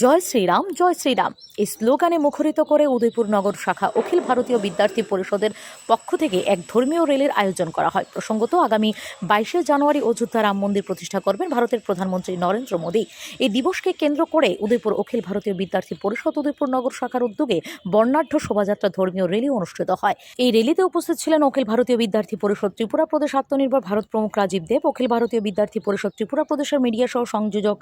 জয় শ্রীরাম এই স্লোগানে মুখরিত করে উদয়পুর নগর শাখা অখিল ভারতীয় বিদ্যার্থী পরিষদের পক্ষ থেকে এক ধর্মীয় র্যালির আয়োজন করা হয়। প্রসঙ্গত আগামী 22শে জানুয়ারি অযোধ্যা রাম মন্দির প্রতিষ্ঠা করবেন ভারতের প্রধানমন্ত্রী নরেন্দ্র মোদী। এই দিবসকে কেন্দ্র করে উদয়পুর অখিল ভারতীয় বিদ্যার্থী পরিষদ উদয়পুর নগর শাখার উদ্যোগে বর্ণাঢ্য শোভাযাত্রা ধর্মীয় র্যালি অনুষ্ঠিত হয়। এই র্যালিতে উপস্থিত ছিলেন অখিল ভারতীয় বিদ্যার্থী পরিষদ ত্রিপুরা প্রদেশ আত্মনির্ভর ভারত প্রমুখ রাজীব দেব, অখিল ভারতীয় বিদ্যার্থী পরিষদ ত্রিপুরা প্রদেশের মিডিয়া সহ সংযোজক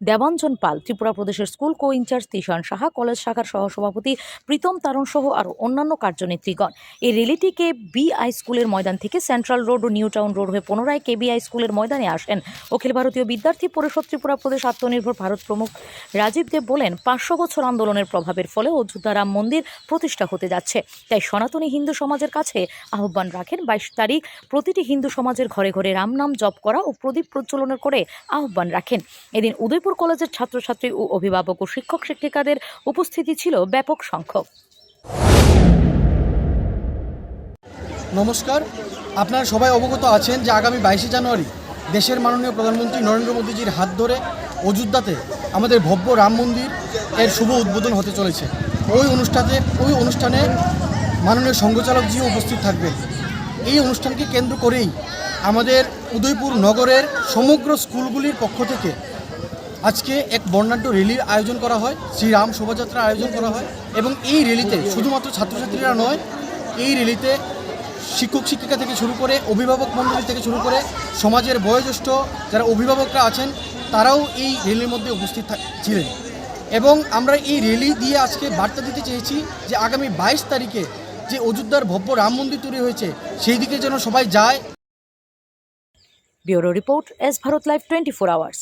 দেবাঞ্জন পাল, ত্রিপুরা প্রদেশের স্কুল কো ইনচার্জ তিশান সাহা, কলেজ শাখার সহসভাপতি প্রীতম তারণ সহ আরও অন্যান্য কার্যনেত্রীগণ। এই র্যালিটিকে বিআই স্কুলের ময়দান থেকে সেন্ট্রাল রোড ও নিউ টাউন রোড হয়ে পুনরায় কেবিআই স্কুলের ময়দানে আসেন। অখিল ভারতীয় বিদ্যার্থী পরিষদ ত্রিপুরা প্রদেশ আত্মনির্ভর ভারত প্রমুখ রাজীব দেব বলেন, 500 বছর আন্দোলনের প্রভাবের ফলে অযোধ্যা রাম মন্দির প্রতিষ্ঠা হতে যাচ্ছে। তাই সনাতনী হিন্দু সমাজের কাছে আহ্বান রাখেন 22 তারিখ প্রতিটি হিন্দু সমাজের ঘরে ঘরে রাম নাম জপ করা ও প্রদীপ প্রজ্বলনের করে আহ্বান রাখেন। এদিন উদয়পুর কলেজের ছাত্রছাত্রী ও অভিভাবক ও শিক্ষক শিক্ষিকাদের উপস্থিতি ছিল ব্যাপক সংখ্যক। নমস্কার, আপনারা সবাই অবগত আছেন যে আগামী 22শে জানুয়ারি দেশের মাননীয় প্রধানমন্ত্রী নরেন্দ্র মোদীজির হাত ধরে অযোধ্যাতে আমাদের ভব্য রাম মন্দির এর শুভ উদ্বোধন হতে চলেছে। ওই অনুষ্ঠানে মাননীয় সংঘচালকজিও উপস্থিত থাকবেন। এই অনুষ্ঠানকে কেন্দ্র করেই আমাদের উদয়পুর নগরের সমগ্র স্কুলগুলির পক্ষ থেকে আজকে এক বর্ণাঢ্য র্যালির আয়োজন করা হয়, শ্রীরাম শোভাযাত্রার আয়োজন করা হয়। এবং এই র্যালিতে শুধুমাত্র ছাত্রছাত্রীরা নয়, এই র্যালিতে শিক্ষক শিক্ষিকা থেকে শুরু করে অভিভাবক মণ্ডলী থেকে শুরু করে সমাজের বয়োজ্যেষ্ঠ যারা অভিভাবকরা আছেন তারাও এই র্যালির মধ্যে উপস্থিত ছিলেন। এবং আমরা এই র্যালি দিয়ে আজকে বার্তা দিতে চেয়েছি যে আগামী 22 তারিখে যে অযোধ্যার ভব্য রাম মন্দির তৈরি হয়েছে সেই দিকে যেন সবাই যায়। Bureau report, S Bharat live 24 hours.